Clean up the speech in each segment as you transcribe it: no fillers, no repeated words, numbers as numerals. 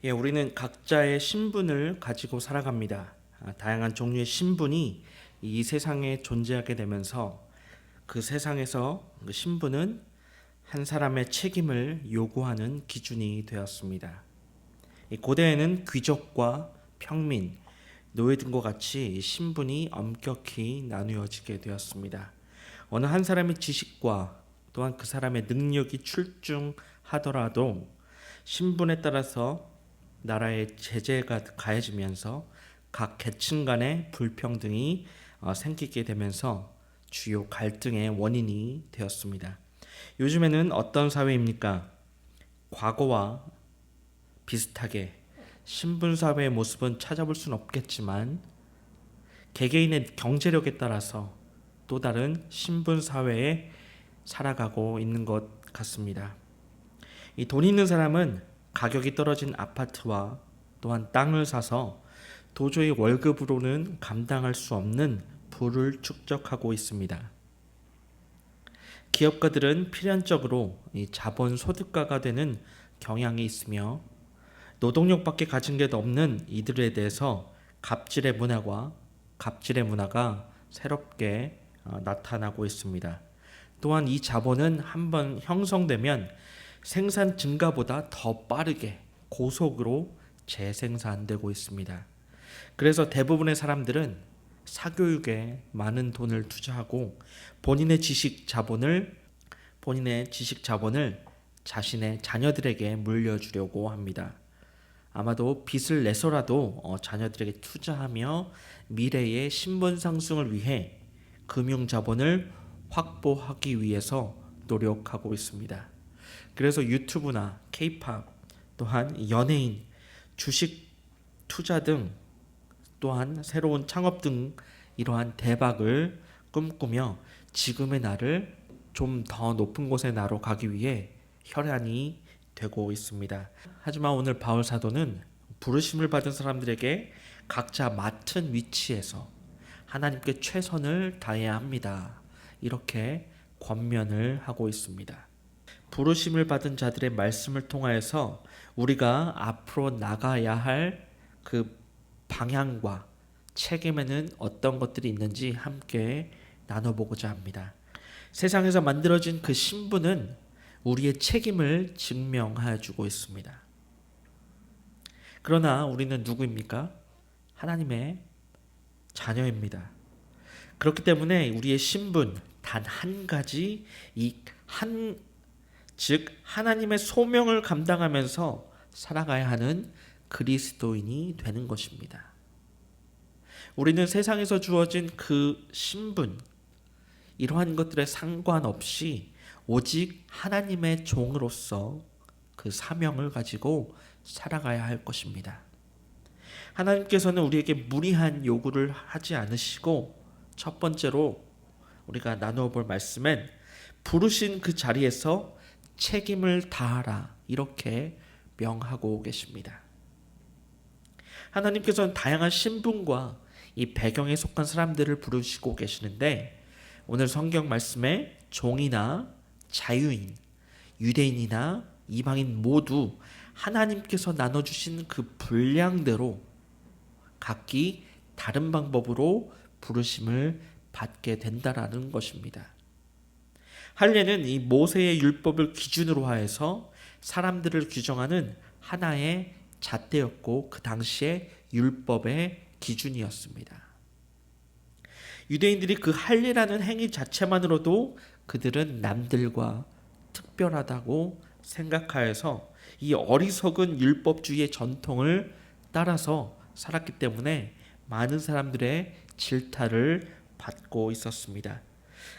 우리는 각자의 신분을 가지고 살아갑니다. 다양한 종류의 신분이 이 세상에 존재하게 되면서 그 세상에서 그 신분은 한 사람의 책임을 요구하는 기준이 되었습니다. 고대에는 귀족과 평민, 노예등과 같이 신분이 엄격히 나누어지게 되었습니다. 어느 한 사람의 지식과 또한 그 사람의 능력이 출중하더라도 신분에 따라서 나라의 제재가 가해지면서 각 계층 간의 불평등이 생기게 되면서 주요 갈등의 원인이 되었습니다. 요즘에는 어떤 사회입니까? 과거와 비슷하게 신분사회의 모습은 찾아볼 수는 없겠지만 개개인의 경제력에 따라서 또 다른 신분사회에 살아가고 있는 것 같습니다. 이 돈 있는 사람은 가격이 떨어진 아파트와 또한 땅을 사서 도저히 월급으로는 감당할 수 없는 부를 축적하고 있습니다. 기업가들은 필연적으로 이 자본 소득가가 되는 경향이 있으며 노동력밖에 가진 게 없는 이들에 대해서 갑질의 문화가 새롭게 나타나고 있습니다. 또한 이 자본은 한번 형성되면 생산 증가보다 더 빠르게 고속으로 재생산되고 있습니다. 그래서 대부분의 사람들은 사교육에 많은 돈을 투자하고 본인의 지식 자본을 자신의 자녀들에게 물려주려고 합니다. 아마도 빚을 내서라도 자녀들에게 투자하며 미래의 신분 상승을 위해 금융 자본을 확보하기 위해서 노력하고 있습니다. 그래서 유튜브나 K-팝, 또한 연예인, 주식 투자 등 또한 새로운 창업 등 이러한 대박을 꿈꾸며 지금의 나를 좀 더 높은 곳의 나로 가기 위해 혈안이 되고 있습니다. 하지만 오늘 바울 사도는 부르심을 받은 사람들에게 각자 맡은 위치에서 하나님께 최선을 다해야 합니다. 이렇게 권면을 하고 있습니다. 부르심을 받은 자들의 말씀을 통하여서 우리가 앞으로 나가야 할 그 방향과 책임에는 어떤 것들이 있는지 함께 나눠보고자 합니다. 세상에서 만들어진 그 신분은 우리의 책임을 증명해 주고 있습니다. 그러나 우리는 누구입니까? 하나님의 자녀입니다. 그렇기 때문에 우리의 신분 단 한 가지, 즉 하나님의 소명을 감당하면서 살아가야 하는 그리스도인이 되는 것입니다. 우리는 세상에서 주어진 그 신분, 이러한 것들에 상관없이 오직 하나님의 종으로서 그 사명을 가지고 살아가야 할 것입니다. 하나님께서는 우리에게 무리한 요구를 하지 않으시고 첫 번째로 우리가 나누어 볼 말씀은 부르신 그 자리에서 책임을 다하라 이렇게 명하고 계십니다. 하나님께서는 다양한 신분과 이 배경에 속한 사람들을 부르시고 계시는데 오늘 성경 말씀에 종이나 자유인, 유대인이나 이방인 모두 하나님께서 나눠주신 그 분량대로 각기 다른 방법으로 부르심을 받게 된다라는 것입니다. 할례는 이 모세의 율법을 기준으로 하여서 사람들을 규정하는 하나의 잣대였고 그 당시의 율법의 기준이었습니다. 유대인들이 그 할례라는 행위 자체만으로도 그들은 남들과 특별하다고 생각하여서 이 어리석은 율법주의의 전통을 따라서 살았기 때문에 많은 사람들의 질타를 받고 있었습니다.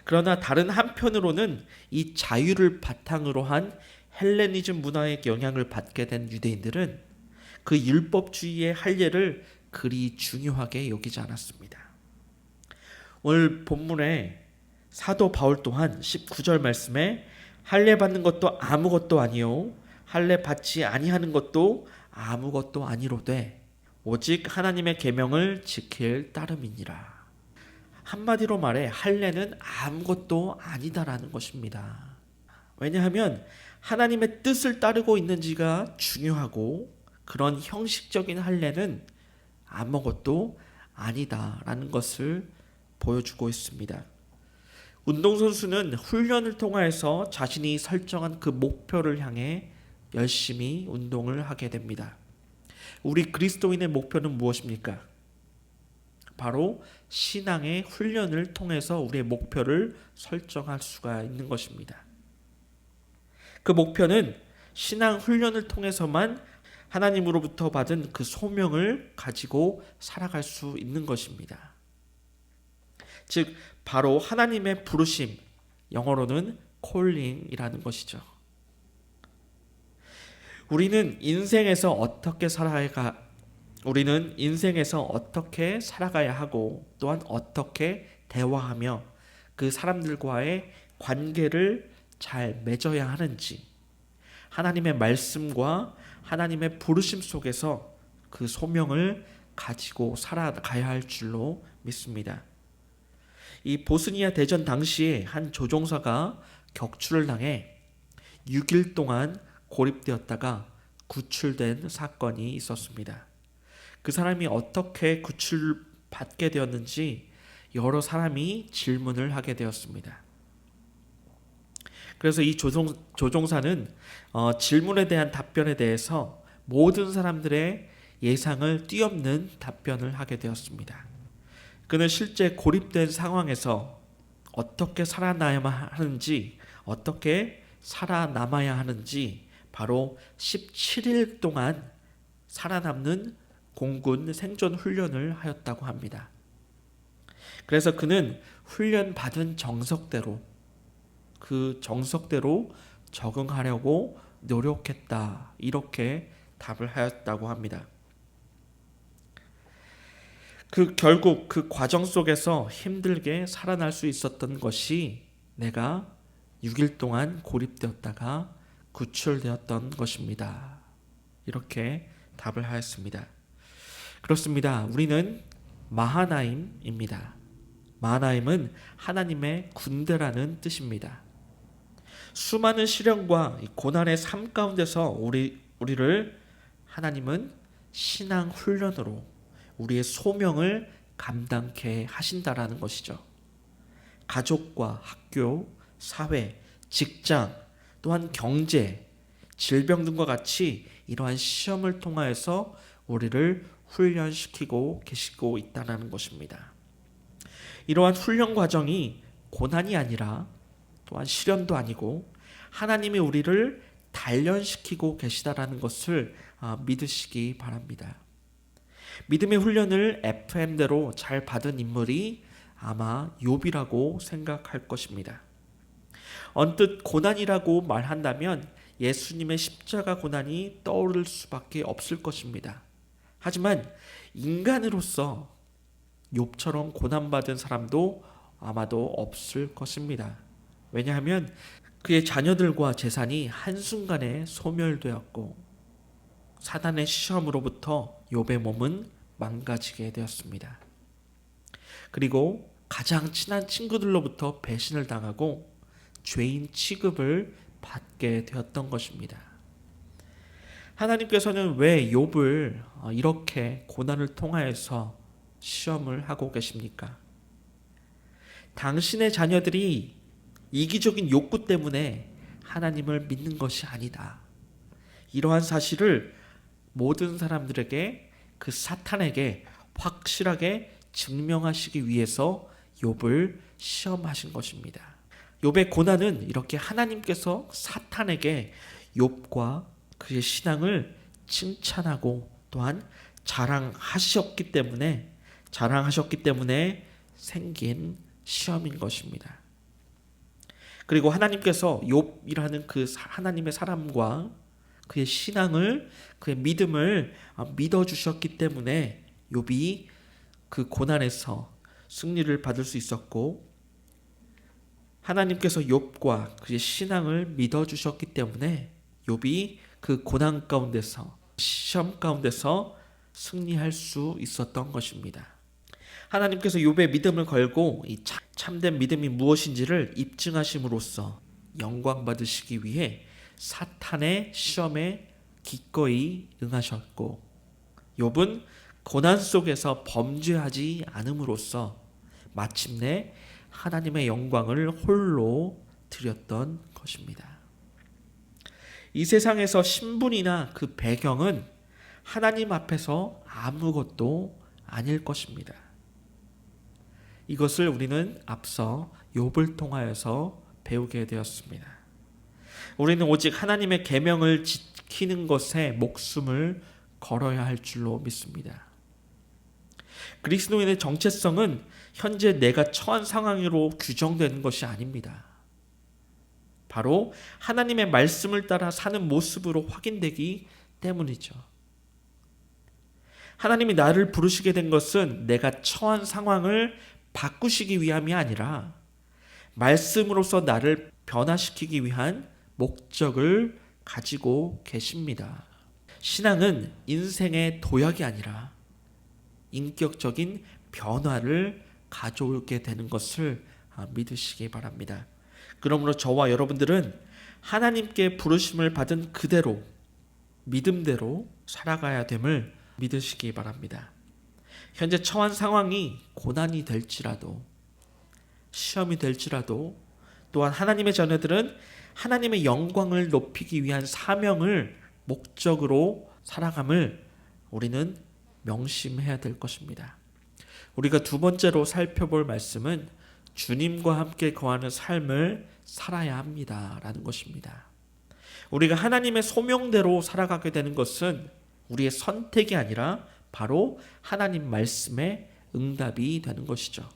그러나 다른 한편으로는 이 자유를 바탕으로 한 헬레니즘 문화의 영향을 받게 된 유대인들은 그 율법주의의 할례를 그리 중요하게 여기지 않았습니다. 오늘 본문에 사도 바울 또한 19절 말씀에 할례 받는 것도 아무것도 아니요 할례 받지 아니하는 것도 아무것도 아니로되 오직 하나님의 계명을 지킬 따름이니라. 한마디로 말해 할례는 아무것도 아니다라는 것입니다. 왜냐하면 하나님의 뜻을 따르고 있는지가 중요하고 그런 형식적인 할례는 아무것도 아니다라는 것을 보여주고 있습니다. 운동선수는 훈련을 통해서 자신이 설정한 그 목표를 향해 열심히 운동을 하게 됩니다. 우리 그리스도인의 목표는 무엇입니까? 바로 신앙의 훈련을 통해서 우리의 목표를 설정할 수가 있는 것입니다. 그 목표는 신앙 훈련을 통해서만 하나님으로부터 받은 그 소명을 가지고 살아갈 수 있는 것입니다. 즉 바로 하나님의 부르심, 영어로는 calling이라는 것이죠. 우리는 인생에서 어떻게 살아가야 하고 또한 어떻게 대화하며 그 사람들과의 관계를 잘 맺어야 하는지, 하나님의 말씀과 하나님의 부르심 속에서 그 소명을 가지고 살아가야 할 줄로 믿습니다. 이 보스니아 대전 당시에 한 조종사가 격추를 당해 6일 동안 고립되었다가 구출된 사건이 있었습니다. 그 사람이 어떻게 구출받게 되었는지 여러 사람이 질문을 하게 되었습니다. 그래서 이 조종사는 질문에 대한 답변에 대해서 모든 사람들의 예상을 뛰어넘는 답변을 하게 되었습니다. 그는 실제 고립된 상황에서 어떻게 살아남아야 하는지 바로 17일 동안 살아남는 공군 생존 훈련을 하였다고 합니다. 그래서 그는 훈련 받은 정석대로 적응하려고 노력했다, 이렇게 답을 하였다고 합니다. 결국 그 과정 속에서 힘들게 살아날 수 있었던 것이 내가 6일 동안 고립되었다가 구출되었던 것입니다. 이렇게 답을 하였습니다. 그렇습니다. 우리는 마하나임입니다. 마하나임은 하나님의 군대라는 뜻입니다. 수많은 시련과 고난의 삶 가운데서 우리를 하나님은 신앙 훈련으로 우리의 소명을 감당케 하신다라는 것이죠. 가족과 학교, 사회, 직장, 또한 경제, 질병 등과 같이 이러한 시험을 통하여서 우리를 훈련시키고 계시고 있다는 것입니다. 이러한 훈련 과정이 고난이 아니라 또한 시련도 아니고 하나님이 우리를 단련시키고 계시다라는 것을 믿으시기 바랍니다. 믿음의 훈련을 FM대로 잘 받은 인물이 아마 욥이라고 생각할 것입니다. 언뜻 고난이라고 말한다면 예수님의 십자가 고난이 떠오를 수밖에 없을 것입니다. 하지만 인간으로서 욥처럼 고난받은 사람도 아마도 없을 것입니다. 왜냐하면 그의 자녀들과 재산이 한순간에 소멸되었고 사단의 시험으로부터 욥의 몸은 망가지게 되었습니다. 그리고 가장 친한 친구들로부터 배신을 당하고 죄인 취급을 받게 되었던 것입니다. 하나님께서는 왜 욥을 이렇게 고난을 통하여서 시험을 하고 계십니까? 당신의 자녀들이 이기적인 욕구 때문에 하나님을 믿는 것이 아니다. 이러한 사실을 모든 사람들에게, 그 사탄에게 확실하게 증명하시기 위해서 욥을 시험하신 것입니다. 욥의 고난은 이렇게 하나님께서 사탄에게 욥과 그의 신앙을 칭찬하고 또한 자랑하셨기 때문에 생긴 시험인 것입니다. 그리고 하나님께서 욥이라는 그 하나님의 사람과 그의 신앙을, 그의 믿음을 믿어주셨기 때문에 욥이 그 고난에서 승리를 받을 수 있었고, 하나님께서 욥과 그의 신앙을 믿어주셨기 때문에 욥이 그 고난 가운데서, 시험 가운데서 승리할 수 있었던 것입니다. 하나님께서 욥의 믿음을 걸고 이 참된 믿음이 무엇인지를 입증하심으로써 영광 받으시기 위해 사탄의 시험에 기꺼이 응하셨고, 욥은 고난 속에서 범죄하지 않음으로써 마침내 하나님의 영광을 홀로 드렸던 것입니다. 이 세상에서 신분이나 그 배경은 하나님 앞에서 아무것도 아닐 것입니다. 이것을 우리는 앞서 욥을 통하여서 배우게 되었습니다. 우리는 오직 하나님의 계명을 지키는 것에 목숨을 걸어야 할 줄로 믿습니다. 그리스도인의 정체성은 현재 내가 처한 상황으로 규정되는 것이 아닙니다. 바로 하나님의 말씀을 따라 사는 모습으로 확인되기 때문이죠. 하나님이 나를 부르시게 된 것은 내가 처한 상황을 바꾸시기 위함이 아니라 말씀으로서 나를 변화시키기 위한 목적을 가지고 계십니다. 신앙은 인생의 도약이 아니라 인격적인 변화를 가져오게 되는 것을 믿으시기 바랍니다. 그러므로 저와 여러분들은 하나님께 부르심을 받은 그대로 믿음대로 살아가야 됨을 믿으시기 바랍니다. 현재 처한 상황이 고난이 될지라도, 시험이 될지라도, 또한 하나님의 자녀들은 하나님의 영광을 높이기 위한 사명을 목적으로 살아감을 우리는 명심해야 될 것입니다. 우리가 두 번째로 살펴볼 말씀은 주님과 함께 거하는 삶을 살아야 합니다 라는 것입니다. 우리가 하나님의 소명대로 살아가게 되는 것은 우리의 선택이 아니라 바로 하나님 말씀의 응답이 되는 것이죠.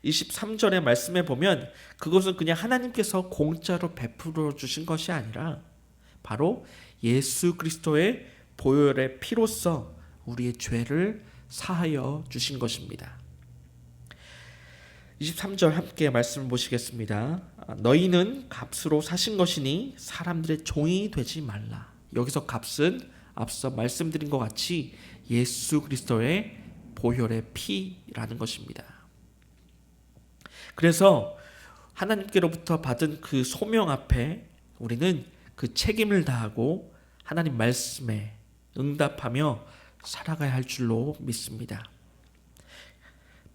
23절의 말씀에 보면 그것은 그냥 하나님께서 공짜로 베풀어 주신 것이 아니라 바로 예수 그리스도의 보혈의 피로써 우리의 죄를 사하여 주신 것입니다. 23절 함께 말씀 보시겠습니다. 너희는 값으로 사신 것이니 사람들의 종이 되지 말라. 여기서 값은 앞서 말씀드린 것 같이 예수 그리스도의 보혈의 피라는 것입니다. 그래서 하나님께로부터 받은 그 소명 앞에 우리는 그 책임을 다하고 하나님 말씀에 응답하며 살아가야 할 줄로 믿습니다.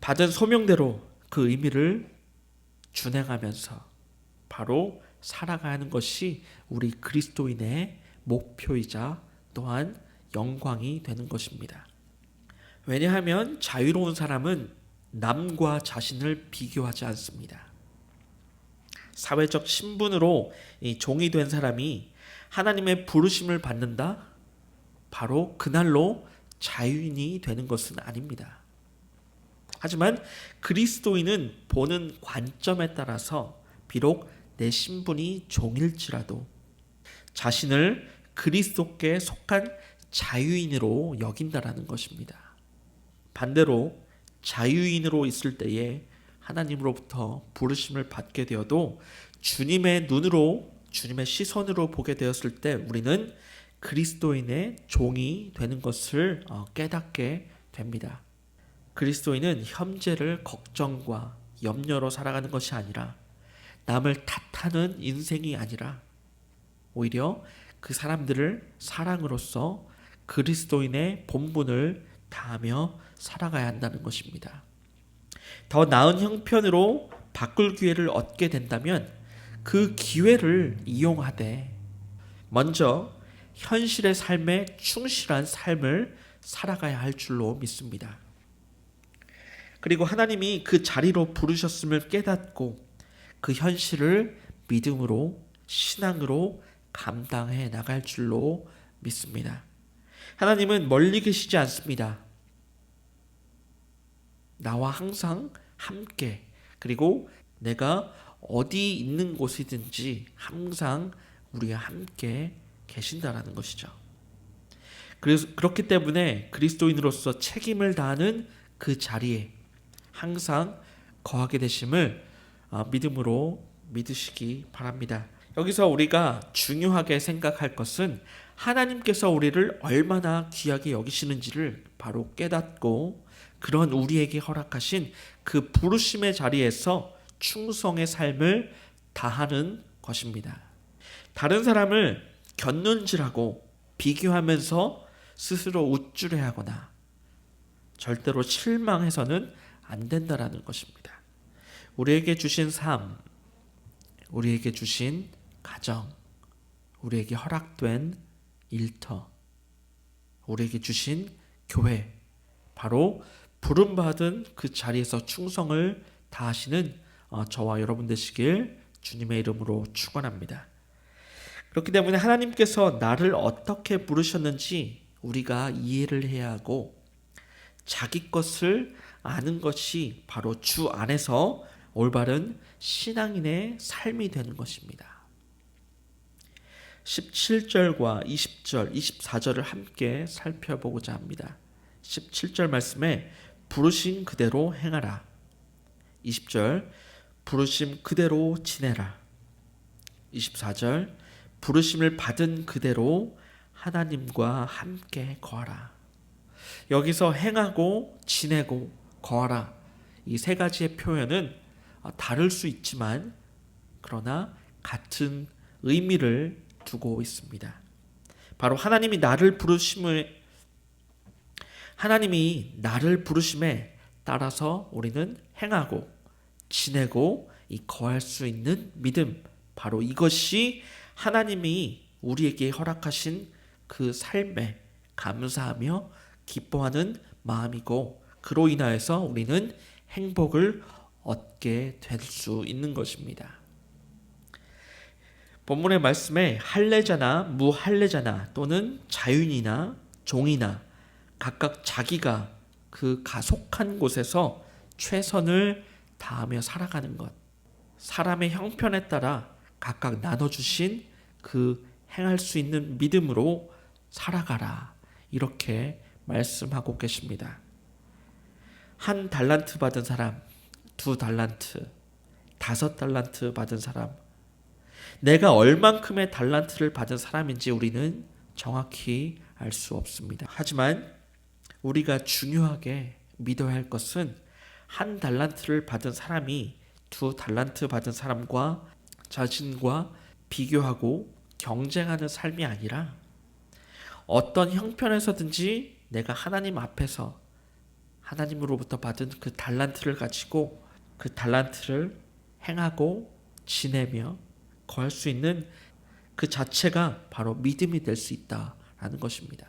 받은 소명대로 그 의미를 준행하면서 바로 살아가야 하는 것이 우리 그리스도인의 목표이자 또한 영광이 되는 것입니다. 왜냐하면 자유로운 사람은 남과 자신을 비교하지 않습니다. 사회적 신분으로 종이 된 사람이 하나님의 부르심을 받는다? 바로 그날로 자유인이 되는 것은 아닙니다. 하지만 그리스도인은 보는 관점에 따라서 비록 내 신분이 종일지라도 자신을 그리스도께 속한 자유인으로 여긴다라는 것입니다. 반대로 자유인으로 있을 때에 하나님으로부터 부르심을 받게 되어도 주님의 눈으로, 주님의 시선으로 보게 되었을 때 우리는 그리스도인의 종이 되는 것을 깨닫게 됩니다. 그리스도인은 현재를 걱정과 염려로 살아가는 것이 아니라 남을 탓하는 인생이 아니라 오히려 그 사람들을 사랑으로써 그리스도인의 본분을 다하며 살아가야 한다는 것입니다. 더 나은 형편으로 바꿀 기회를 얻게 된다면 그 기회를 이용하되 먼저 현실의 삶에 충실한 삶을 살아가야 할 줄로 믿습니다. 그리고 하나님이 그 자리로 부르셨음을 깨닫고 그 현실을 믿음으로, 신앙으로 감당해 나갈 줄로 믿습니다. 하나님은 멀리 계시지 않습니다. 나와 항상 함께, 그리고 내가 어디 있는 곳이든지 항상 우리와 함께 계신다라는 것이죠. 그래서 그렇기 때문에 그리스도인으로서 책임을 다하는 그 자리에 항상 거하게 되심을 믿음으로 믿으시기 바랍니다. 여기서 우리가 중요하게 생각할 것은 하나님께서 우리를 얼마나 귀하게 여기시는지를 바로 깨닫고 그런 우리에게 허락하신 그 부르심의 자리에서 충성의 삶을 다하는 것입니다. 다른 사람을 곁눈질하고 비교하면서 스스로 우쭐해하거나 절대로 실망해서는 안 된다라는 것입니다. 우리에게 주신 삶, 우리에게 주신 가정, 우리에게 허락된 일터, 우리에게 주신 교회, 바로 부름받은 그 자리에서 충성을 다하시는 저와 여러분 되시길 주님의 이름으로 축원합니다. 그렇기 때문에 하나님께서 나를 어떻게 부르셨는지 우리가 이해를 해야 하고, 자기 것을 아는 것이 바로 주 안에서 올바른 신앙인의 삶이 되는 것입니다. 17절과 20절, 24절을 함께 살펴보고자 합니다. 17절 말씀에 부르신 그대로 행하라. 20절 부르심 그대로 지내라. 24절 부르심을 받은 그대로 하나님과 함께 거하라. 여기서 행하고 지내고 거하라, 이 세 가지의 표현은 다를 수 있지만 그러나 같은 의미를 두고 있습니다. 바로 하나님이 나를 부르심에 따라서 우리는 행하고 지내고 이 거할 수 있는 믿음, 바로 이것이 하나님이 우리에게 허락하신 그 삶에 감사하며 기뻐하는 마음이고, 그로 인하여서 우리는 행복을 얻게 될 수 있는 것입니다. 본문의 말씀에 할례자나 무할례자나 또는 자윤이나 종이나 각각 자기가 그 가속한 곳에서 최선을 다하며 살아가는 것, 사람의 형편에 따라 각각 나눠주신 그 행할 수 있는 믿음으로 살아가라, 이렇게 말씀하고 계십니다. 한 달란트 받은 사람, 2달란트, 5달란트 받은 사람, 내가 얼만큼의 달란트를 받은 사람인지 우리는 정확히 알 수 없습니다. 하지만 우리가 중요하게 믿어야 할 것은 한 달란트를 받은 사람이 2달란트 받은 사람과 자신과 비교하고 경쟁하는 삶이 아니라, 어떤 형편에서든지 내가 하나님 앞에서 하나님으로부터 받은 그 달란트를 가지고 그 달란트를 행하고 지내며 거할 수 있는 그 자체가 바로 믿음이 될 수 있다라는 것입니다.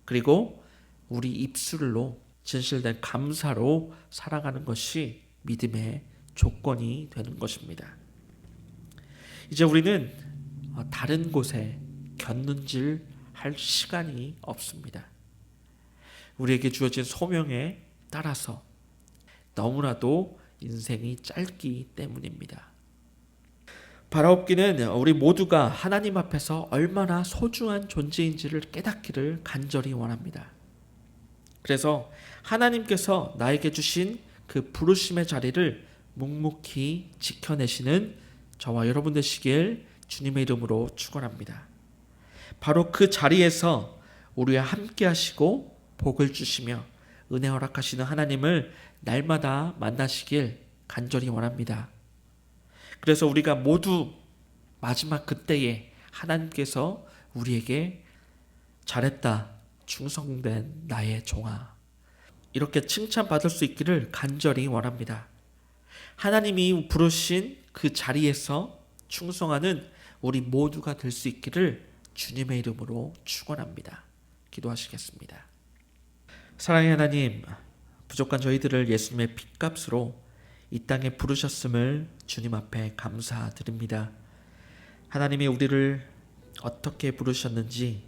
그리고 우리 입술로 진실된 감사로 살아가는 것이 믿음의 조건이 되는 것입니다. 이제 우리는 다른 곳에 곁눈질 할 시간이 없습니다. 우리에게 주어진 소명에 따라서 너무나도 인생이 짧기 때문입니다. 바라옵기는 우리 모두가 하나님 앞에서 얼마나 소중한 존재인지를 깨닫기를 간절히 원합니다. 그래서 하나님께서 나에게 주신 그 부르심의 자리를 묵묵히 지켜내시는 저와 여러분 되시길 주님의 이름으로 축원합니다. 바로 그 자리에서 우리와 함께 하시고 복을 주시며 은혜 허락하시는 하나님을 날마다 만나시길 간절히 원합니다. 그래서 우리가 모두 마지막 그때에 하나님께서 우리에게 잘했다, 충성된 나의 종아, 이렇게 칭찬받을 수 있기를 간절히 원합니다. 하나님이 부르신 그 자리에서 충성하는 우리 모두가 될 수 있기를 주님의 이름으로 축원합니다. 기도하시겠습니다. 사랑의 하나님, 부족한 저희들을 예수님의 핏값으로 이 땅에 부르셨음을 주님 앞에 감사드립니다. 하나님이 우리를 어떻게 부르셨는지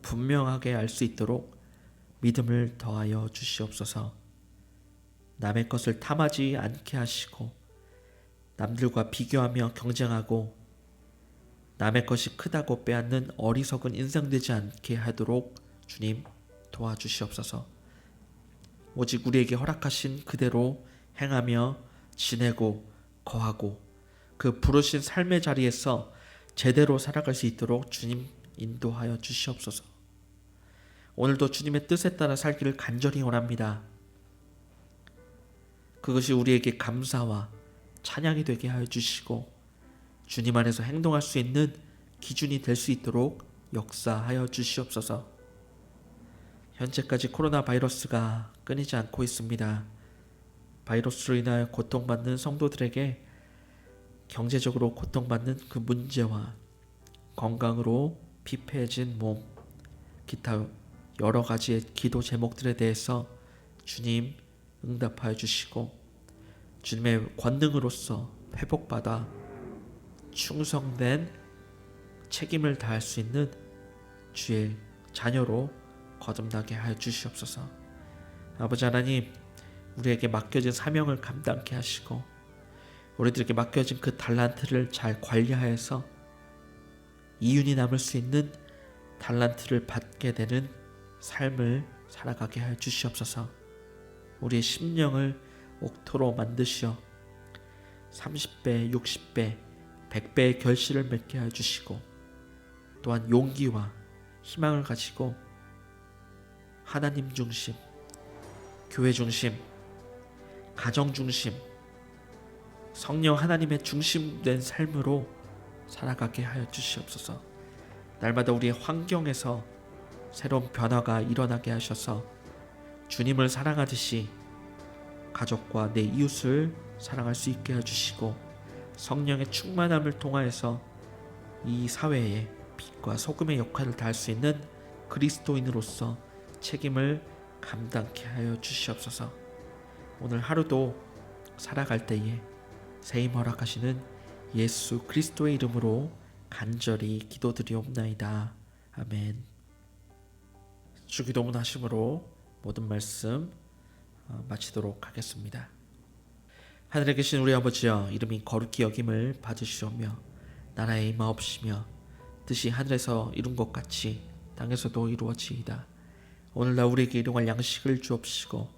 분명하게 알 수 있도록 믿음을 더하여 주시옵소서. 남의 것을 탐하지 않게 하시고 남들과 비교하며 경쟁하고 남의 것이 크다고 빼앗는 어리석은 인생 되지 않게 하도록 주님 도와주시옵소서. 오직 우리에게 허락하신 그대로 행하며 지내고 거하고 그 부르신 삶의 자리에서 제대로 살아갈 수 있도록 주님 인도하여 주시옵소서. 오늘도 주님의 뜻에 따라 살기를 간절히 원합니다. 그것이 우리에게 감사와 찬양이 되게 하여 주시고 주님 안에서 행동할 수 있는 기준이 될 수 있도록 역사하여 주시옵소서. 현재까지 코로나 바이러스가 끊이지 않고 있습니다. 바이러스로 인하여 고통받는 성도들에게 경제적으로 고통받는 그 문제와 건강으로 피폐해진 몸, 기타 여러 가지의 기도 제목들에 대해서 주님 응답하여 주시고 주님의 권능으로서 회복받아 충성된 책임을 다할 수 있는 주의 자녀로 거듭나게 하여 주시옵소서. 아버지 하나님, 우리에게 맡겨진 사명을 감당케 하시고 우리들에게 맡겨진 그 달란트를 잘 관리하여서 이윤이 남을 수 있는 달란트를 받게 되는 삶을 살아가게 하여 주시옵소서. 우리의 심령을 옥토로 만드시어 30배, 60배, 100배의 결실을 맺게 하여 주시고 또한 용기와 희망을 가지고 하나님 중심, 교회 중심, 가정 중심, 성령 하나님의 중심된 삶으로 살아가게 하여 주시옵소서. 날마다 우리의 환경에서 새로운 변화가 일어나게 하셔서 주님을 사랑하듯이 가족과 내 이웃을 사랑할 수 있게 해주시고 성령의 충만함을 통하여서 이 사회에 빛과 소금의 역할을 다할 수 있는 그리스도인으로서 책임을 감당케 하여 주시옵소서. 오늘 하루도 살아갈 때에 세임 허락하시는 예수 그리스도의 이름으로 간절히 기도드리옵나이다. 아멘. 주기도문 하심으로 모든 말씀 마치도록 하겠습니다. 하늘에 계신 우리 아버지여, 이름이 거룩히 여김을 받으시오며 나라의 임하옵시며 뜻이 하늘에서 이룬 것 같이 땅에서도 이루어지이다. 오늘날 우리에게 일용할 양식을 주옵시고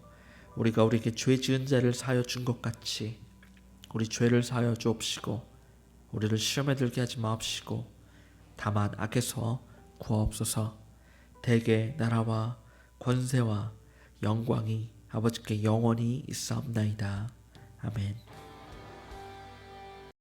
우리가 우리에게 죄 지은 자를 사하여 준 것 같이 우리 죄를 사하여 주옵시고 우리를 시험에 들게 하지 마옵시고 다만 악에서 구하옵소서. 대개 나라와 권세와 영광이 아버지께 영원히 있사옵나이다. 아멘.